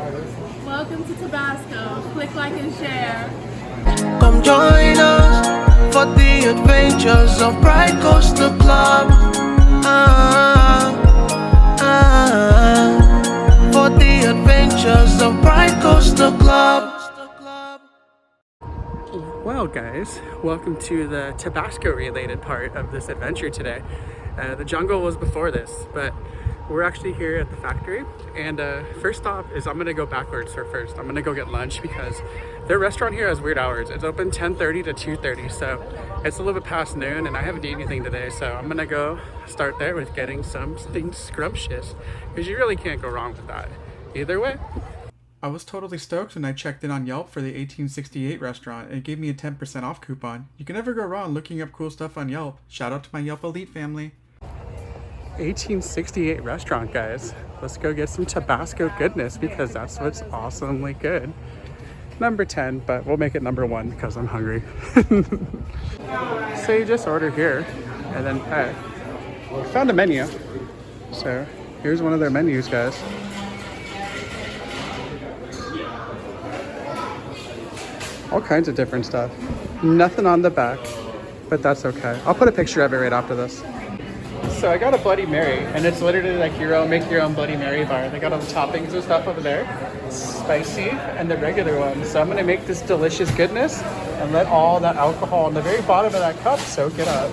Welcome to Tabasco. Click like and share. Come join us for the adventures of Bright Coastal Club. For the adventures of Bright Coastal Club. Well guys, welcome to the Tabasco related part of this adventure today. The jungle was before this, but we're actually here at the factory, and first stop is I'm gonna go backwards for first. I'm gonna go get lunch because their restaurant here has weird hours. It's open 10:30 to 2:30, so it's a little bit past noon and I haven't eaten anything today, so I'm gonna go start there with getting something scrumptious because you really can't go wrong with that. Either way. I was totally stoked when I checked in on Yelp for the 1868 restaurant and it gave me a 10% off coupon. You can never go wrong looking up cool stuff on Yelp. Shout out to my Yelp Elite family. 1868 restaurant, guys. Let's go get some Tabasco goodness because that's what's awesomely good. Number 10, but we'll make it number 1 because I'm hungry. So you just order here and then pay. Found a menu. So here's one of their menus, guys. All kinds of different stuff. Nothing on the back, but that's okay. I'll put a picture of it right after this. So I got a Bloody Mary, and it's literally like make your own Bloody Mary bar. They got all the toppings and stuff over there. It's spicy and the regular one. So I'm gonna make this delicious goodness and let all that alcohol on the very bottom of that cup soak it up.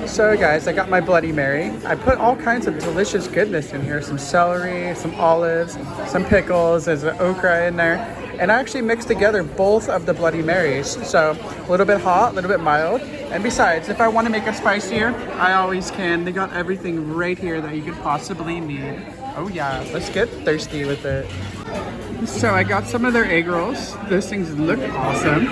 So guys, I got my Bloody Mary. I put all kinds of delicious goodness in here. Some celery, some olives, some pickles, there's an okra in there. And I actually mixed together both of the Bloody Marys. So a little bit hot, a little bit mild. And besides, if I want to make it spicier, I always can. They got everything right here that you could possibly need. Oh yeah, let's get thirsty with it. So I got some of their egg rolls. Those things look awesome.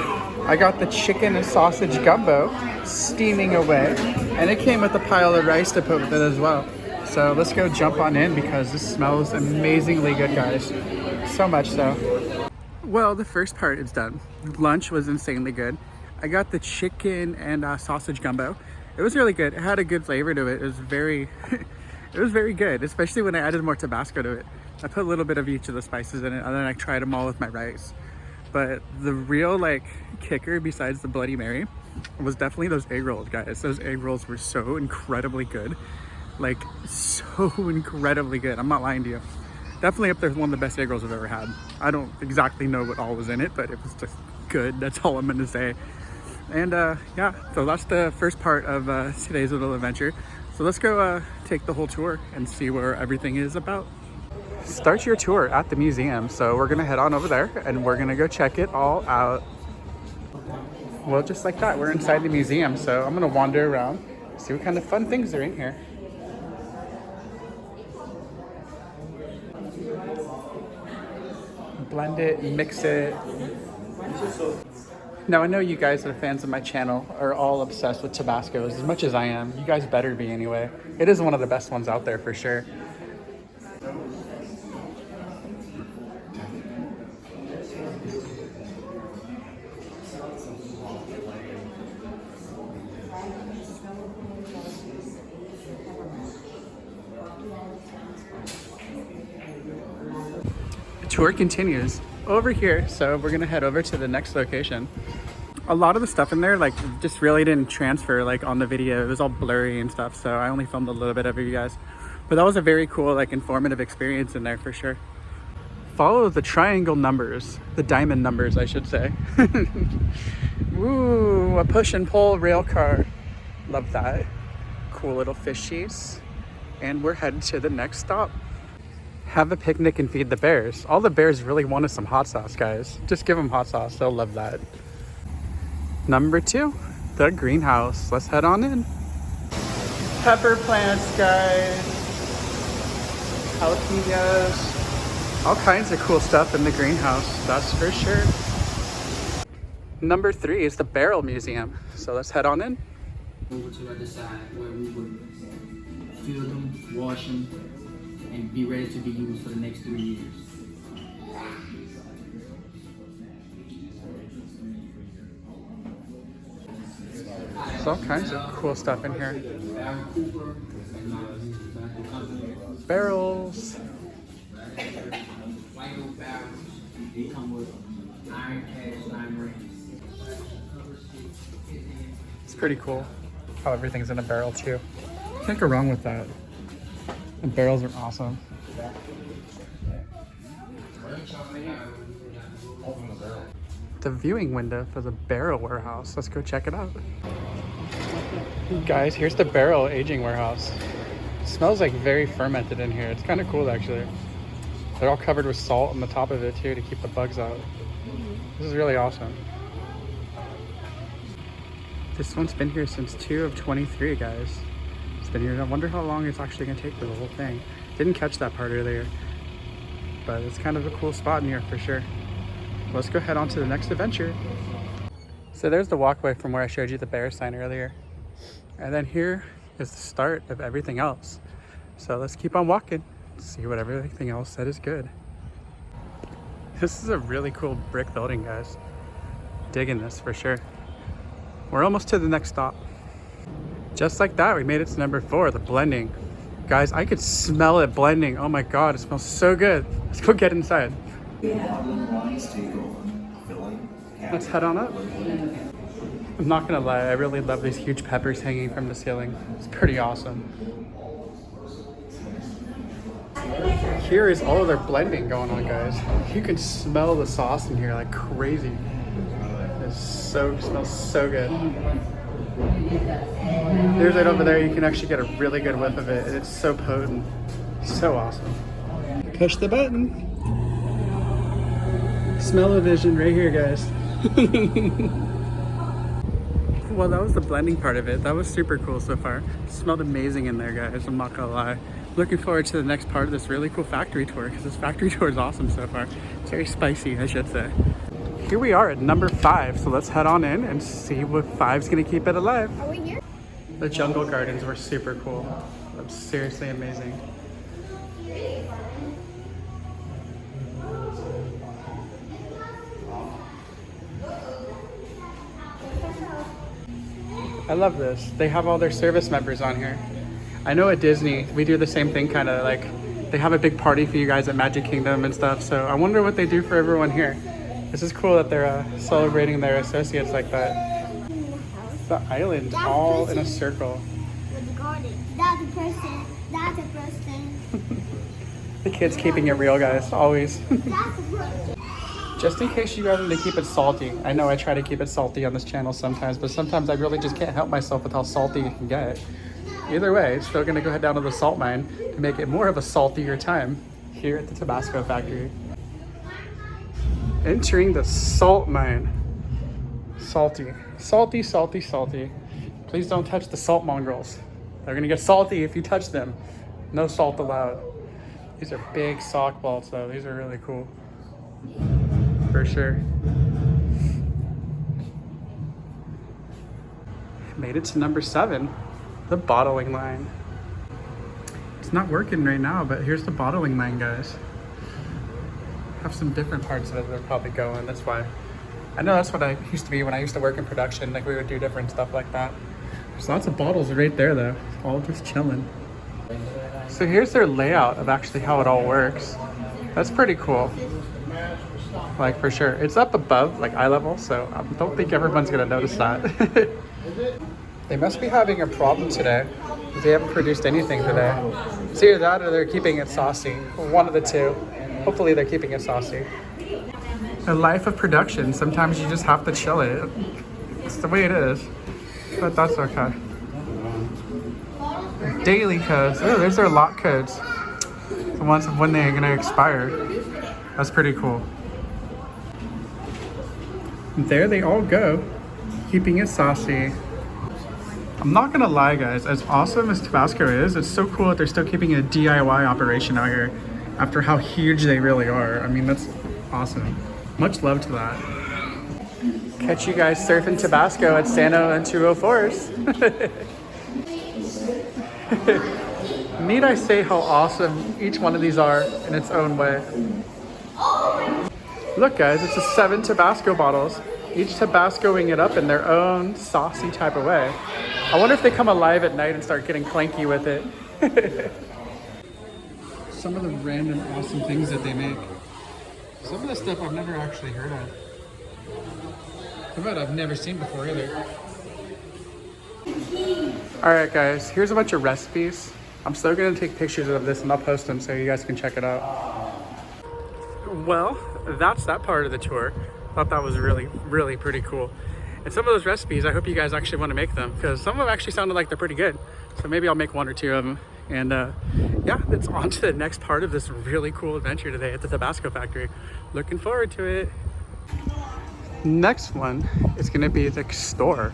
I got the chicken and sausage gumbo steaming away. And it came with a pile of rice to put with it as well. So let's go jump on in because this smells amazingly good, guys. So much so. Well, the first part is done. Lunch was insanely good. I got the chicken and sausage gumbo. It was really good. It had a good flavor to it. It was very, it was very good, especially when I added more Tabasco to it. I put a little bit of each of the spices in it, and then I tried them all with my rice. But the real kicker besides the Bloody Mary was definitely those egg rolls, guys. Those egg rolls were so incredibly good. So incredibly good. I'm not lying to you. Definitely up there, one of the best egg rolls I've ever had. I don't exactly know what all was in it, but it was just good. That's all I'm gonna say. And yeah, so that's the first part of today's little adventure. So let's go take the whole tour and see where everything is about. Start your tour at the museum. So we're gonna head on over there and we're gonna go check it all out. Well, just like that, we're inside the museum. So I'm gonna wander around, see what kind of fun things are in here. Blend it, mix it. Now I know you guys that are fans of my channel are all obsessed with Tabascos as much as I am. You guys better be anyway. It is one of the best ones out there for sure. Tour continues over here, so we're gonna head over to the next location. A lot of the stuff in there just really didn't transfer on the video. It was all blurry and stuff, so I only filmed a little bit of it, you guys, but that was a very cool informative experience in there for sure. Follow the triangle numbers, the diamond numbers I should say. Ooh, a push and pull rail car, love that. Cool little fishies, and we're headed to the next stop. Have a picnic and feed the bears. All the bears really wanted some hot sauce, guys. Just give them hot sauce, they'll love that. Number 2, the greenhouse. Let's head on in. Pepper plants, guys. Jalapenos. All kinds of cool stuff in the greenhouse, that's for sure. Number 3 is the barrel museum. So let's head on in. Over to the other side where we would fill them, wash them, and be ready to be used for the next 3 years. There's all kinds of cool stuff in here. Barrels. They come with iron cast, iron rings. It's pretty cool how everything's in a barrel too. Can't go wrong with that. The barrels are awesome. The viewing window for the barrel warehouse. Let's go check it out. Guys, here's the barrel aging warehouse. It smells like very fermented in here. It's kind of cool actually. They're all covered with salt on the top of it too to keep the bugs out. This is really awesome. This one's been here since 2 of 23, guys. It's been here. I wonder how long it's actually gonna take for the whole thing. Didn't catch that part earlier, but it's kind of a cool spot in here for sure. Let's go head on to the next adventure. So there's the walkway from where I showed you the bear sign earlier. And then here is the start of everything else. So let's keep on walking, see what everything else said is good. This is a really cool brick building, guys. Digging this for sure. We're almost to the next stop. Just like that, we made it to number 4, the blending. Guys, I could smell it blending. Oh my God, it smells so good. Let's go get inside. Let's head on up. I'm not gonna lie, I really love these huge peppers hanging from the ceiling. It's pretty awesome. Here is all of their blending going on, guys. You can smell the sauce in here like crazy. It smells so good. There's it over there. You can actually get a really good whiff of it. It's so potent. So awesome. Push the button. Smell-o-vision right here, guys. Well, that was the blending part of it. That was super cool so far. It smelled amazing in there, guys. I'm not gonna lie. Looking forward to the next part of this really cool factory tour because this factory tour is awesome so far. It's very spicy, I should say. Here we are at number 5, so let's head on in and see what 5's gonna keep it alive. Are we here? The jungle gardens were super cool. That's seriously amazing. I love this. They have all their service members on here. I know at Disney, we do the same thing kind of like, they have a big party for you guys at Magic Kingdom and stuff, so I wonder what they do for everyone here. This is cool that they're celebrating their associates like that. The island all in a circle. With the garden. That's a person. That's a person. The kids keeping it real, guys, always. That's a person. Just in case you guys need to keep it salty. I know I try to keep it salty on this channel sometimes, but sometimes I really just can't help myself with how salty it can get. Either way, it's still gonna go head down to the salt mine to make it more of a saltier time here at the Tabasco factory. Entering the salt mine. Salty, salty, salty, salty. Please don't touch the salt mongrels. They're gonna get salty if you touch them. No salt allowed. These are big sock balls though. These are really cool. For sure. Made it to number 7, the bottling line. It's not working right now, but here's the bottling line, guys. Have some different parts of it that are probably going. That's why. I know that's what I used to be when I used to work in production. Like we would do different stuff like that. There's lots of bottles right there though, all just chilling. So here's their layout of actually how it all works. That's pretty cool. Like for sure. It's up above like eye level, so I don't think everyone's gonna notice that. They must be having a problem today. They haven't produced anything today. It's either that or they're keeping it saucy. One of the two. Hopefully they're keeping it saucy. A life of production. Sometimes you just have to chill it. It's the way it is. But that's okay. Daily codes. Oh, there's their lot codes. The ones of when they're gonna expire. That's pretty cool. There they all go, keeping it saucy. I'm not gonna lie, guys, as awesome as Tabasco is, it's so cool that they're still keeping a DIY operation out here after how huge they really are. I mean, that's awesome. Much love to that. Catch you guys surfing Tabasco at Sano and 204s. Need I say how awesome each one of these are in its own way. Look guys, it's 7 Tabasco bottles, each Tabascoing it up in their own saucy type of way. I wonder if they come alive at night and start getting clanky with it. Some of the random awesome things that they make. Some of this stuff I've never actually heard of. Some of it I've never seen before either. Alright guys, here's a bunch of recipes. I'm still gonna take pictures of this and I'll post them so you guys can check it out. Well, that's that part of the tour. Thought that was really pretty cool. And some of those recipes, I hope you guys actually want to make them because some of them actually sounded like they're pretty good. So maybe I'll make 1 or 2 of them. And yeah, it's on to the next part of this really cool adventure today at the Tabasco factory. Looking forward to it. Next one is gonna be the store.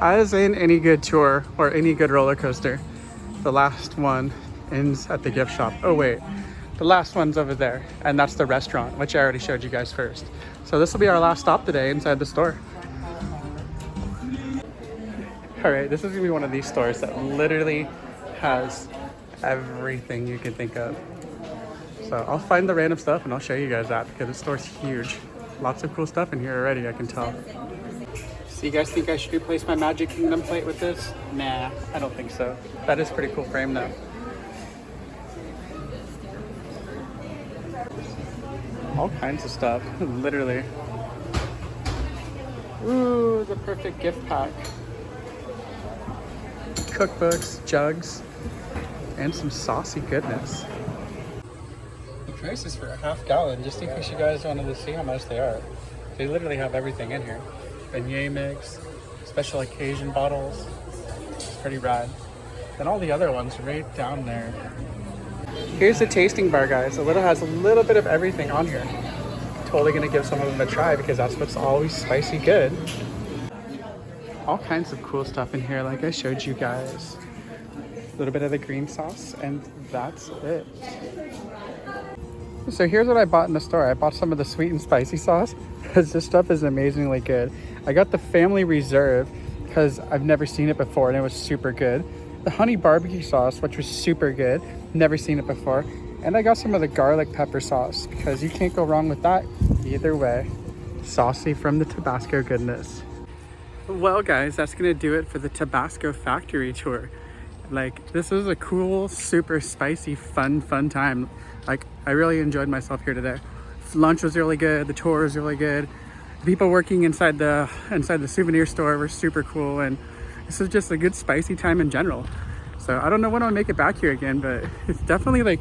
As in any good tour or any good roller coaster, the last one ends at the gift shop. Oh wait, the last one's over there, and that's the restaurant, which I already showed you guys first. So this will be our last stop today inside the store. All right, this is gonna be one of these stores that literally has everything you can think of. So I'll find the random stuff and I'll show you guys that because the store's huge. Lots of cool stuff in here already, I can tell. So you guys think I should replace my Magic Kingdom plate with this? Nah, I don't think so. That is a pretty cool frame though. All kinds of stuff, literally. Ooh, the perfect gift pack. Cookbooks, jugs, and some saucy goodness. The price is for a ½ gallon, just in case you guys wanted to see how much they are. They literally have everything in here. Beignet mix, special occasion bottles. It's pretty rad. And all the other ones right down there. Here's the tasting bar, guys. It has a little bit of everything on here. Totally gonna give some of them a try because that's what's always spicy good. All kinds of cool stuff in here, like I showed you guys. A little bit of the green sauce, and that's it. So here's what I bought in the store. I bought some of the sweet and spicy sauce because this stuff is amazingly good. I got the family reserve because I've never seen it before and it was super good. The honey barbecue sauce, which was super good. Never seen it before. And I got some of the garlic pepper sauce because you can't go wrong with that either way. Saucy from the Tabasco goodness. Well guys, that's gonna do it for the Tabasco factory tour. Like, this was a cool, super spicy, fun time. Like, I really enjoyed myself here today. Lunch was really good, the tour was really good. The people working inside the souvenir store were super cool, and this is just a good spicy time in general. So I don't know when I'll make it back here again, but it's definitely like,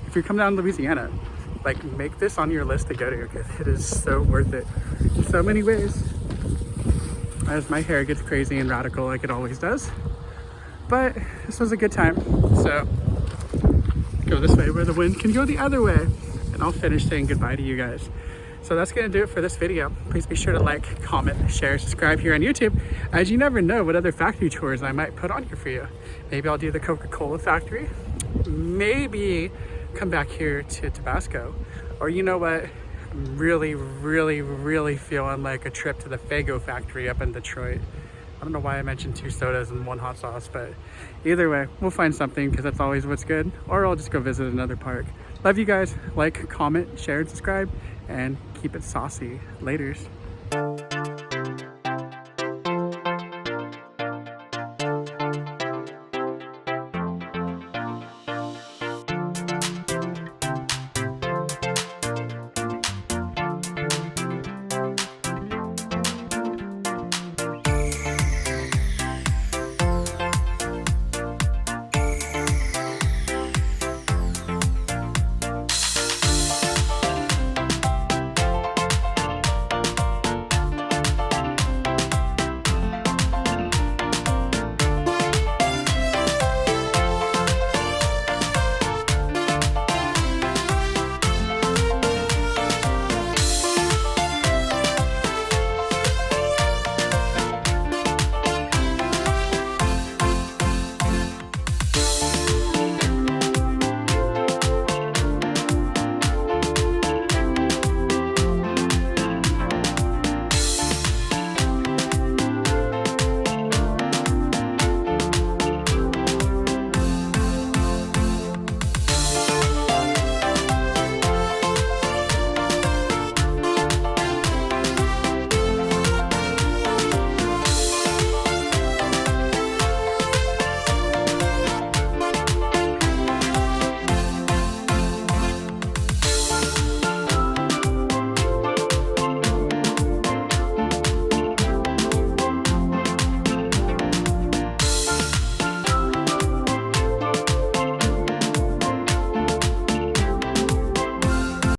if you come down to Louisiana, like, make this on your list to go to because it is so worth it in so many ways. As my hair gets crazy and radical like it always does. But this was a good time. So go this way where the wind can go the other way. And I'll finish saying goodbye to you guys. So that's gonna do it for this video. Please be sure to like, comment, share, subscribe here on YouTube, as you never know what other factory tours I might put on here for you. Maybe I'll do the Coca-Cola factory. Maybe come back here to Tabasco. Or you know what? I'm really feeling like a trip to the Faygo factory up in Detroit. I don't know why I mentioned 2 sodas and 1 hot sauce, but either way, we'll find something because that's always what's good. Or I'll just go visit another park. Love you guys. Like, comment, share, and subscribe, and keep it saucy. Laters.